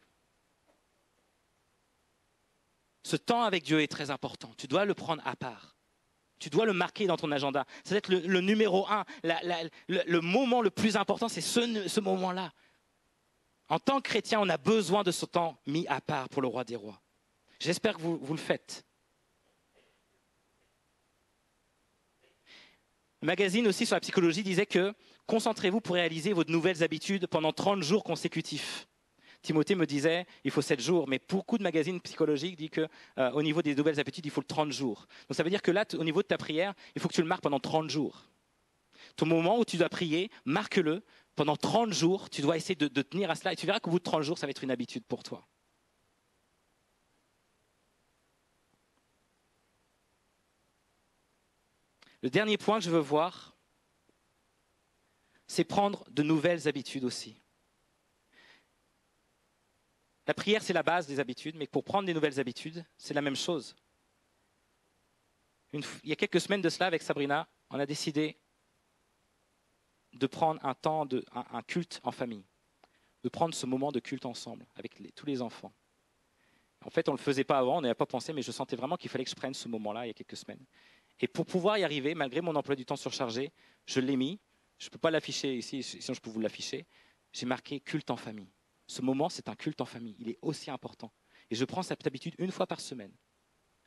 Ce temps avec Dieu est très important. Tu dois le prendre à part. Tu dois le marquer dans ton agenda. Ça doit être le numéro 1. Le moment le plus important, c'est ce moment-là. En tant que chrétien, on a besoin de ce temps mis à part pour le roi des rois. J'espère que vous le faites. Le magazine aussi sur la psychologie disait que concentrez-vous pour réaliser vos nouvelles habitudes pendant 30 jours consécutifs. Timothée me disait, il faut 7 jours, mais beaucoup de magazines psychologiques disent qu'au niveau des nouvelles habitudes, il faut le 30 jours. Donc ça veut dire que là, au niveau de ta prière, il faut que tu le marques pendant 30 jours. Ton moment où tu dois prier, marque-le. Pendant 30 jours, tu dois essayer de tenir à cela et tu verras qu'au bout de 30 jours, ça va être une habitude pour toi. Le dernier point que je veux voir, c'est prendre de nouvelles habitudes aussi. La prière, c'est la base des habitudes, mais pour prendre des nouvelles habitudes, c'est la même chose. Il y a quelques semaines de cela, avec Sabrina, on a décidé de prendre un temps, un culte en famille, de prendre ce moment de culte ensemble, avec tous les enfants. En fait, on ne le faisait pas avant, on n'y avait pas pensé, mais je sentais vraiment qu'il fallait que je prenne ce moment-là il y a quelques semaines. Et pour pouvoir y arriver, malgré mon emploi du temps surchargé, je l'ai mis. Je ne peux pas l'afficher ici, sinon je peux vous l'afficher. J'ai marqué culte en famille. Ce moment, c'est un culte en famille. Il est aussi important. Et je prends cette habitude une fois par semaine,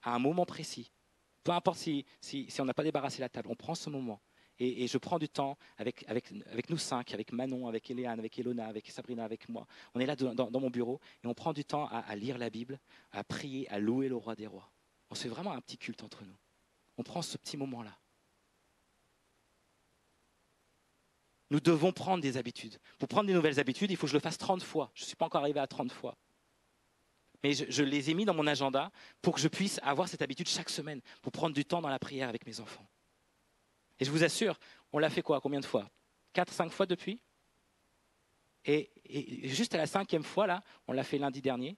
à un moment précis. Peu importe si on n'a pas débarrassé la table, on prend ce moment. Et je prends du temps avec nous 5, avec Manon, avec Eliane, avec Elona, avec Sabrina, avec moi. On est là dans mon bureau et on prend du temps à lire la Bible, à prier, à louer le roi des rois. On se fait vraiment un petit culte entre nous. On prend ce petit moment-là. Nous devons prendre des habitudes. Pour prendre des nouvelles habitudes, il faut que je le fasse 30 fois. Je ne suis pas encore arrivé à 30 fois. Mais je les ai mis dans mon agenda pour que je puisse avoir cette habitude chaque semaine, pour prendre du temps dans la prière avec mes enfants. Et je vous assure, on l'a fait combien de fois 4, 5 fois depuis et juste à la 5e fois, là, on l'a fait lundi dernier.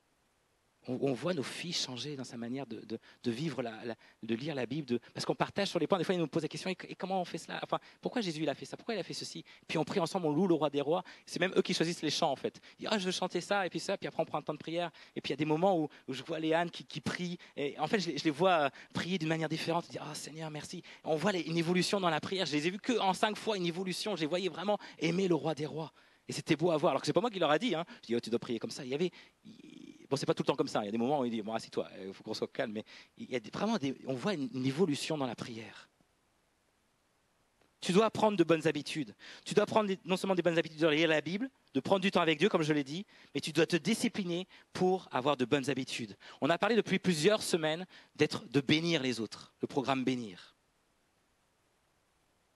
On voit nos filles changer dans sa manière de vivre, de lire la Bible, parce qu'on partage sur les points. Des fois, ils nous posent la question, et comment on fait cela? Enfin, pourquoi Jésus il a fait ça? Pourquoi il a fait ceci? Puis on prie ensemble, on loue le roi des rois. C'est même eux qui choisissent les chants, en fait. Ils disent, je veux chanter ça, et puis ça, puis après on prend un temps de prière. Et puis il y a des moments où je vois Léane qui prie. Et en fait, je les vois prier d'une manière différente. Ils disent, Seigneur, merci. On voit une évolution dans la prière. Je les ai vus qu'en 5 fois, une évolution. Je les voyais vraiment aimer le roi des rois. Et c'était beau à voir. Alors que c'est pas moi qui leur a dit. Je dis, tu dois prier comme ça. Bon, c'est pas tout le temps comme ça. Il y a des moments où il dit, bon, assis-toi, il faut qu'on soit calme. Mais il y a on voit une évolution dans la prière. Tu dois prendre de bonnes habitudes. Tu dois prendre non seulement des bonnes habitudes de lire la Bible, de prendre du temps avec Dieu, comme je l'ai dit, mais tu dois te discipliner pour avoir de bonnes habitudes. On a parlé depuis plusieurs semaines de bénir les autres, le programme Bénir.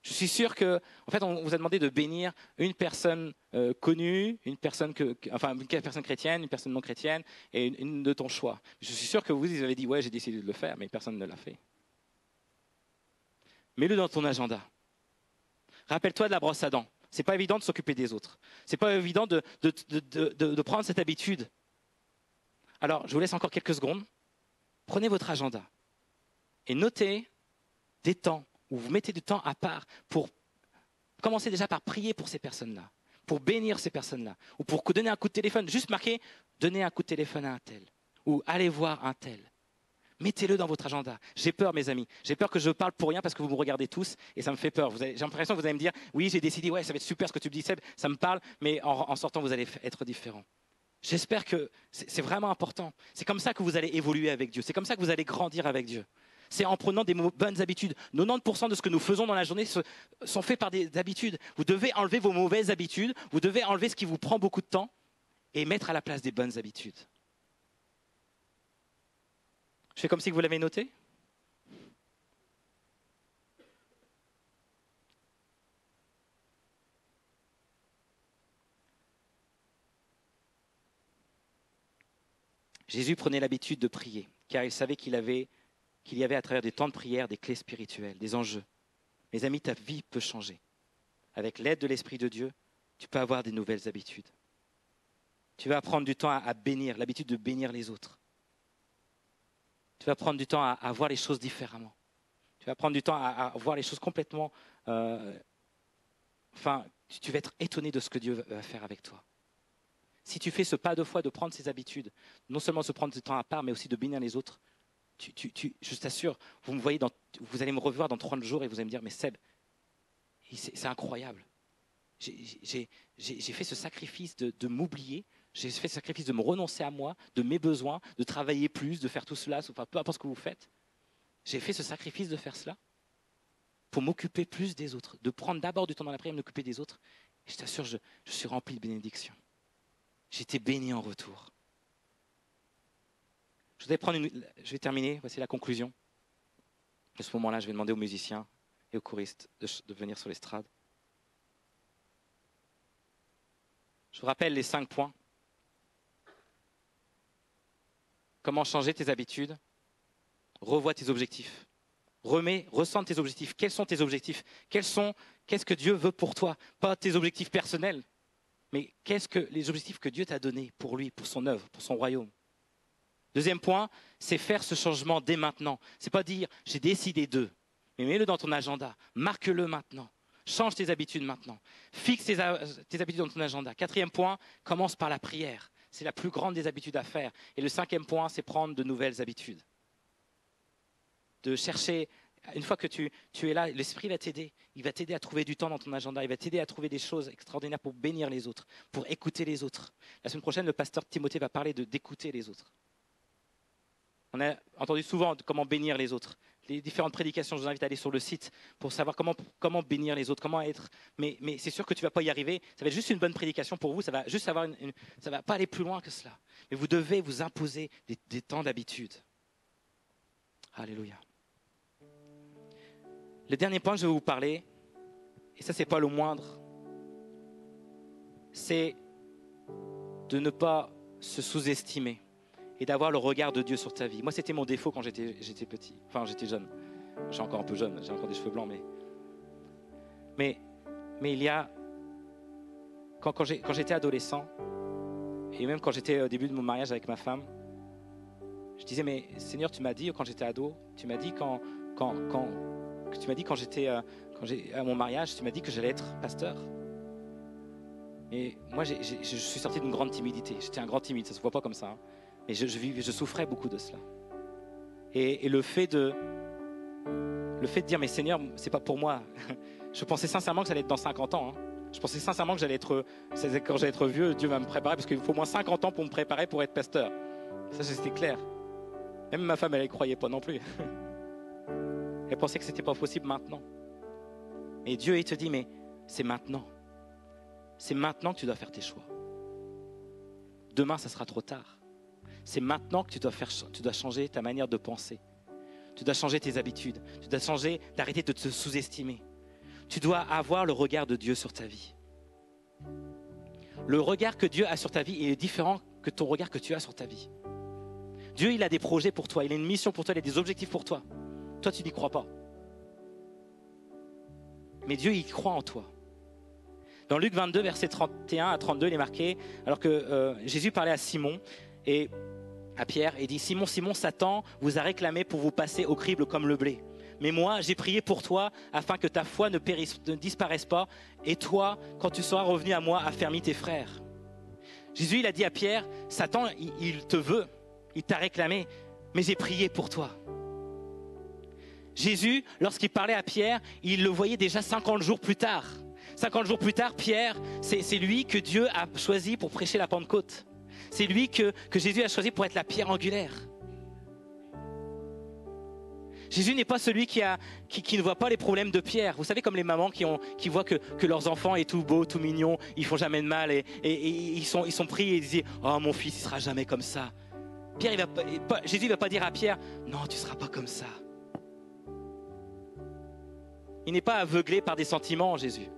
Je suis sûr que, en fait, on vous a demandé de bénir une personne connue, une personne chrétienne, une personne non chrétienne, et une de ton choix. Je suis sûr que vous avez dit, ouais, j'ai décidé de le faire, mais personne ne l'a fait. Mets-le dans ton agenda. Rappelle-toi de la brosse à dents. C'est pas évident de s'occuper des autres. C'est pas évident de prendre cette habitude. Alors, je vous laisse encore quelques secondes. Prenez votre agenda et notez des temps où vous mettez du temps à part pour commencer déjà par prier pour ces personnes-là, pour bénir ces personnes-là, ou pour donner un coup de téléphone, juste marquer, donner un coup de téléphone à un tel, ou aller voir un tel. Mettez-le dans votre agenda. J'ai peur, mes amis. J'ai peur que je parle pour rien parce que vous me regardez tous et ça me fait peur. J'ai l'impression que vous allez me dire, oui, j'ai décidé, ouais, ça va être super ce que tu me dis, Seb, ça me parle, mais en sortant, vous allez être différent. J'espère que c'est vraiment important. C'est comme ça que vous allez évoluer avec Dieu. C'est comme ça que vous allez grandir avec Dieu. C'est en prenant des bonnes habitudes. 90% de ce que nous faisons dans la journée sont faits par des habitudes. Vous devez enlever vos mauvaises habitudes. Vous devez enlever ce qui vous prend beaucoup de temps et mettre à la place des bonnes habitudes. Je fais comme si vous l'avez noté. Jésus prenait l'habitude de prier, car il savait qu'il y avait à travers des temps de prière des clés spirituelles, des enjeux. Mes amis, ta vie peut changer. Avec l'aide de l'Esprit de Dieu, tu peux avoir des nouvelles habitudes. Tu vas prendre du temps à bénir, l'habitude de bénir les autres. Tu vas prendre du temps à voir les choses différemment. Tu vas prendre du temps à voir les choses complètement... tu vas être étonné de ce que Dieu va faire avec toi. Si tu fais ce pas de foi de prendre ces habitudes, non seulement se prendre du temps à part, mais aussi de bénir les autres, je t'assure, vous allez me revoir dans 30 jours et vous allez me dire, mais Seb, c'est incroyable. J'ai fait ce sacrifice de m'oublier, j'ai fait ce sacrifice de me renoncer à moi, de mes besoins, de travailler plus, de faire tout cela, enfin, peu importe ce que vous faites. J'ai fait ce sacrifice de faire cela pour m'occuper plus des autres, de prendre d'abord du temps dans la prière et m'occuper des autres. Et je t'assure, je suis rempli de bénédictions. J'ai été béni en retour. Je vais terminer, voici la conclusion. À ce moment-là, je vais demander aux musiciens et aux choristes de venir sur l'estrade. Je vous rappelle les 5 points. Comment changer tes habitudes? Revois tes objectifs. Ressens tes objectifs. Quels sont tes objectifs? Qu'est-ce que Dieu veut pour toi? Pas tes objectifs personnels, mais les objectifs que Dieu t'a donnés pour lui, pour son œuvre, pour son royaume. Deuxième point, c'est faire ce changement dès maintenant. C'est pas dire j'ai décidé de, mais mets-le dans ton agenda, marque-le maintenant, change tes habitudes maintenant, fixe tes habitudes dans ton agenda. 4e point, commence par la prière. C'est la plus grande des habitudes à faire. Et le 5e point, c'est prendre de nouvelles habitudes. De chercher, une fois que tu es là, l'Esprit va t'aider. Il va t'aider à trouver du temps dans ton agenda. Il va t'aider à trouver des choses extraordinaires pour bénir les autres, pour écouter les autres. La semaine prochaine, le pasteur Timothée va parler d'écouter les autres. On a entendu souvent comment bénir les autres. Les différentes prédications, je vous invite à aller sur le site pour savoir comment bénir les autres, comment être. Mais c'est sûr que tu ne vas pas y arriver. Ça va être juste une bonne prédication pour vous. Ça va juste avoir ça va pas aller plus loin que cela. Mais vous devez vous imposer des temps d'habitude. Alléluia. Le dernier point que je vais vous parler, et ça c'est pas le moindre, c'est de ne pas se sous-estimer et d'avoir le regard de Dieu sur ta vie. Moi, c'était mon défaut quand j'étais petit. Enfin, j'étais jeune. Je suis encore un peu jeune, j'ai encore des cheveux blancs, mais il y a... Quand j'étais adolescent, et même quand j'étais au début de mon mariage avec ma femme, je disais, mais Seigneur, tu m'as dit quand j'étais ado, tu m'as dit quand j'étais à mon mariage, tu m'as dit que j'allais être pasteur. Et moi, je suis sorti d'une grande timidité. J'étais un grand timide, ça se voit pas comme ça. Hein. Mais je souffrais beaucoup de cela. Et le fait de dire, mais Seigneur, c'est pas pour moi. Je pensais sincèrement que ça allait être dans 50 ans. Hein. Je pensais sincèrement que quand j'allais être vieux, Dieu va me préparer, parce qu'il faut au moins 50 ans pour me préparer pour être pasteur. Ça, c'était clair. Même ma femme, elle ne croyait pas non plus. Elle pensait que ce n'était pas possible maintenant. Et Dieu, il te dit, mais c'est maintenant. C'est maintenant que tu dois faire tes choix. Demain, ça sera trop tard. C'est maintenant que tu dois changer ta manière de penser. Tu dois changer tes habitudes. Tu dois d'arrêter de te sous-estimer. Tu dois avoir le regard de Dieu sur ta vie. Le regard que Dieu a sur ta vie est différent que ton regard que tu as sur ta vie. Dieu, il a des projets pour toi. Il a une mission pour toi. Il a des objectifs pour toi. Toi, tu n'y crois pas. Mais Dieu, il croit en toi. Dans Luc 22, versets 31 à 32, il est marqué, alors que Jésus parlait à Simon et à Pierre, et dit, Simon, Simon, Satan vous a réclamé pour vous passer au crible comme le blé. Mais moi, j'ai prié pour toi afin que ta foi ne disparaisse pas. Et toi, quand tu seras revenu à moi, affermis tes frères. Jésus, il a dit à Pierre, Satan, il te veut, il t'a réclamé, mais j'ai prié pour toi. Jésus, lorsqu'il parlait à Pierre, il le voyait déjà 50 jours plus tard. 50 jours plus tard, Pierre, c'est lui que Dieu a choisi pour prêcher la Pentecôte. C'est lui que Jésus a choisi pour être la pierre angulaire. Jésus n'est pas celui qui ne voit pas les problèmes de Pierre. Vous savez, comme les mamans qui voient que leurs enfants est tout beau, tout mignon, ils font jamais de mal et ils sont pris et ils disent « Oh, mon fils, il sera jamais comme ça ». Jésus ne va pas dire à Pierre « Non, tu ne seras pas comme ça ». Il n'est pas aveuglé par des sentiments, Jésus.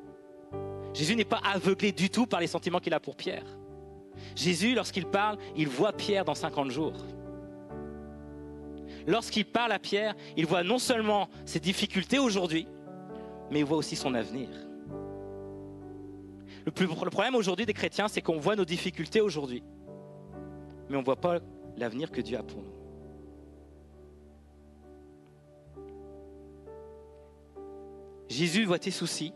Jésus n'est pas aveuglé du tout par les sentiments qu'il a pour Pierre. Jésus, lorsqu'il parle, il voit Pierre dans 50 jours. Lorsqu'il parle à Pierre, il voit non seulement ses difficultés aujourd'hui, mais il voit aussi son avenir. Le problème aujourd'hui des chrétiens, c'est qu'on voit nos difficultés aujourd'hui, mais on ne voit pas l'avenir que Dieu a pour nous. Jésus voit tes soucis,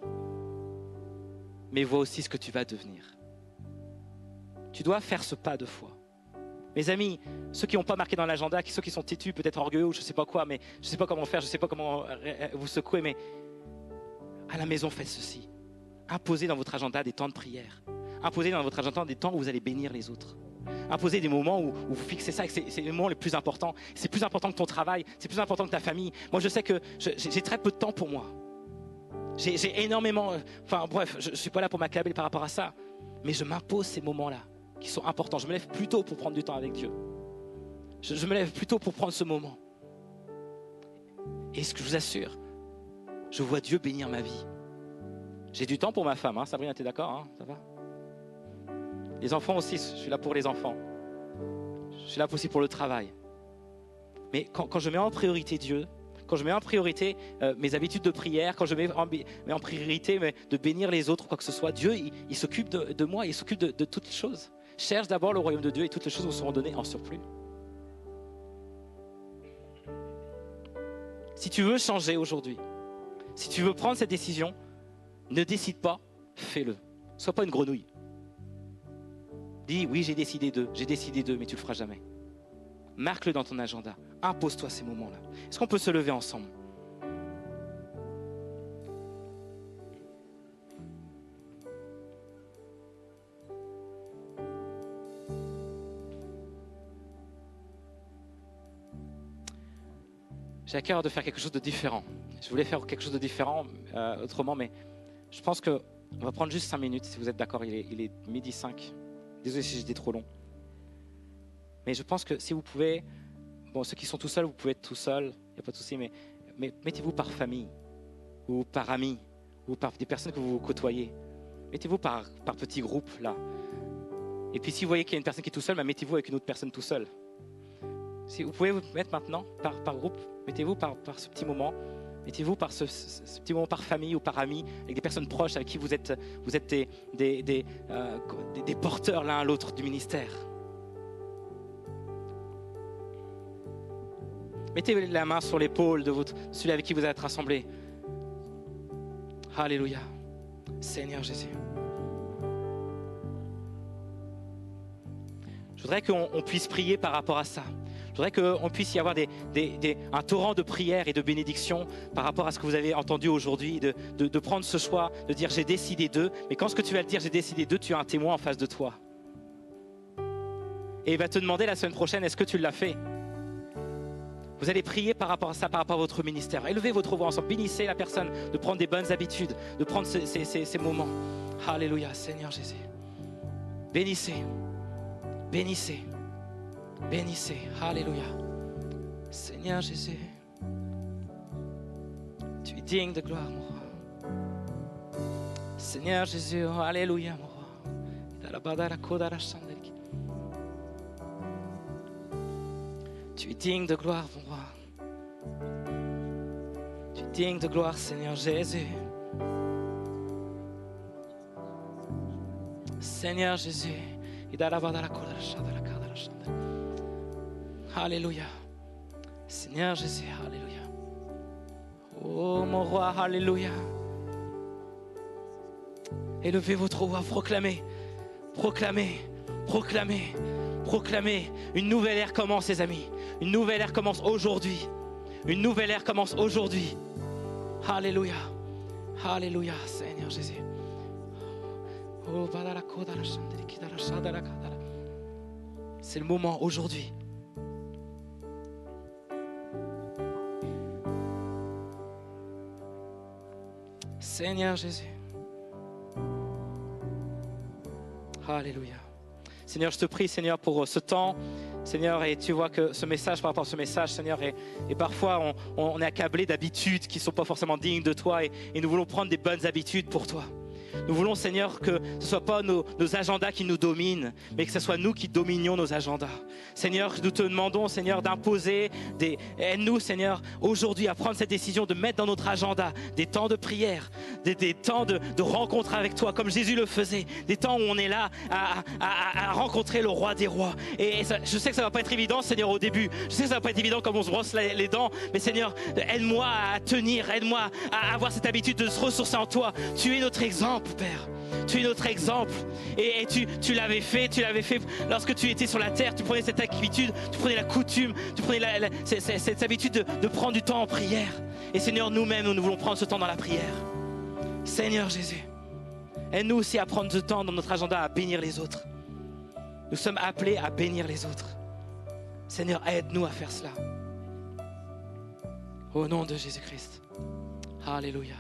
mais il voit aussi ce que tu vas devenir. Tu dois faire ce pas de foi. Mes amis, ceux qui n'ont pas marqué dans l'agenda, ceux qui sont têtus, peut-être orgueilleux ou je ne sais pas quoi, mais je ne sais pas comment faire, je ne sais pas comment vous secouer, mais à la maison, faites ceci. Imposez dans votre agenda des temps de prière. Imposez dans votre agenda des temps où vous allez bénir les autres. Imposez des moments où vous fixez ça, et c'est les moments les plus importants. C'est plus important que ton travail, c'est plus important que ta famille. Moi, je sais que j'ai très peu de temps pour moi. J'ai énormément... je ne suis pas là pour m'accabler par rapport à ça, mais je m'impose ces moments-là qui sont importants. Je me lève plus tôt pour prendre du temps avec Dieu. Je me lève plus tôt pour prendre ce moment. Et ce que je vous assure, je vois Dieu bénir ma vie. J'ai du temps pour ma femme, Sabrina, t'es d'accord, ça va? Les enfants aussi, je suis là pour les enfants. Je suis là aussi pour le travail. Mais quand je mets en priorité Dieu, quand je mets en priorité mes habitudes de prière, quand je mets en priorité de bénir les autres, quoi que ce soit, Dieu, il s'occupe de moi, il s'occupe de toutes les choses. Cherche d'abord le royaume de Dieu et toutes les choses vous seront données en surplus. Si tu veux changer aujourd'hui, si tu veux prendre cette décision, ne décide pas, fais-le. Sois pas une grenouille. Dis oui, j'ai décidé d'eux, mais tu le feras jamais. Marque-le dans ton agenda. Impose-toi ces moments-là. Est-ce qu'on peut se lever ensemble? J'ai à cœur de faire quelque chose de différent. Je voulais faire quelque chose de différent autrement, mais je pense qu'on va prendre juste 5 minutes, si vous êtes d'accord, il est 12h05. Désolé si j'étais trop long. Mais je pense que si vous pouvez, ceux qui sont tout seuls, vous pouvez être tout seul, il n'y a pas de souci, mais mettez-vous par famille, ou par amis, ou par des personnes que vous côtoyez. Mettez-vous par petits groupes, là. Et puis si vous voyez qu'il y a une personne qui est tout seule, mettez-vous avec une autre personne tout seul. Si vous pouvez vous mettre maintenant par groupe, mettez-vous par ce petit moment, mettez-vous par ce petit moment par famille ou par amis, avec des personnes proches avec qui vous êtes des porteurs l'un à l'autre du ministère. Mettez la main sur l'épaule de celui avec qui vous êtes rassemblés. Alléluia. Seigneur Jésus. Je voudrais qu'on puisse prier par rapport à ça. Je voudrais qu'on puisse y avoir un torrent de prière et de bénédiction par rapport à ce que vous avez entendu aujourd'hui, de prendre ce choix, de dire j'ai décidé d'eux. Mais quand ce que tu vas le dire j'ai décidé d'eux, tu as un témoin en face de toi. Et il va te demander la semaine prochaine, est-ce que tu l'as fait? Vous allez prier par rapport à ça, par rapport à votre ministère. Élevez votre voix ensemble, bénissez la personne de prendre des bonnes habitudes, de prendre ces moments. Alléluia, Seigneur Jésus. Bénissez, bénissez. Bénissez, alléluia. Seigneur Jésus, tu es digne de gloire, mon roi. Seigneur Jésus, alléluia, mon roi. Tu es digne de gloire, mon roi. Tu es digne de gloire, Seigneur Jésus. Seigneur Jésus, alléluia. Seigneur Jésus, alléluia. Oh mon roi, alléluia. Élevez votre voix, proclamez, proclamez, proclamez, proclamez. Une nouvelle ère commence, les amis. Une nouvelle ère commence aujourd'hui. Une nouvelle ère commence aujourd'hui. Alléluia. Alléluia, Seigneur Jésus. Oh, 「 Oh, バダラコダラシャンデリキダラシャダラカダラ」 « Alléluia. 」 « 「 Oh, バダラコダラシャンデリキダラシャダラカダラ」 « Alléluia. 」 Alléluia. « 」C'est le moment aujourd'hui. Seigneur Jésus. Alléluia. Seigneur, je te prie, Seigneur, pour ce temps. Seigneur, et tu vois que ce message, par rapport à ce message, Seigneur, et parfois on est accablé d'habitudes qui ne sont pas forcément dignes de toi et nous voulons prendre des bonnes habitudes pour toi. Nous voulons, Seigneur, que ce ne soit pas nos agendas qui nous dominent, mais que ce soit nous qui dominions nos agendas. Seigneur, nous te demandons, Seigneur, d'imposer aide-nous, Seigneur, aujourd'hui à prendre cette décision de mettre dans notre agenda des temps de prière, des temps de rencontre avec toi, comme Jésus le faisait, des temps où on est là à rencontrer le roi des rois. Et ça, je sais que ça ne va pas être évident, Seigneur, au début. Je sais que ça ne va pas être évident comme on se brosse les dents, mais Seigneur, aide-moi à tenir, aide-moi à avoir cette habitude de se ressourcer en toi. Tu es notre exemple, Père. Tu es notre exemple. Et tu l'avais fait lorsque tu étais sur la terre. Tu prenais cette habitude, tu prenais la coutume, tu prenais cette habitude de prendre du temps en prière. Et Seigneur, nous-mêmes, nous voulons prendre ce temps dans la prière. Seigneur Jésus, aide-nous aussi à prendre ce temps dans notre agenda à bénir les autres. Nous sommes appelés à bénir les autres. Seigneur, aide-nous à faire cela. Au nom de Jésus-Christ. Alléluia.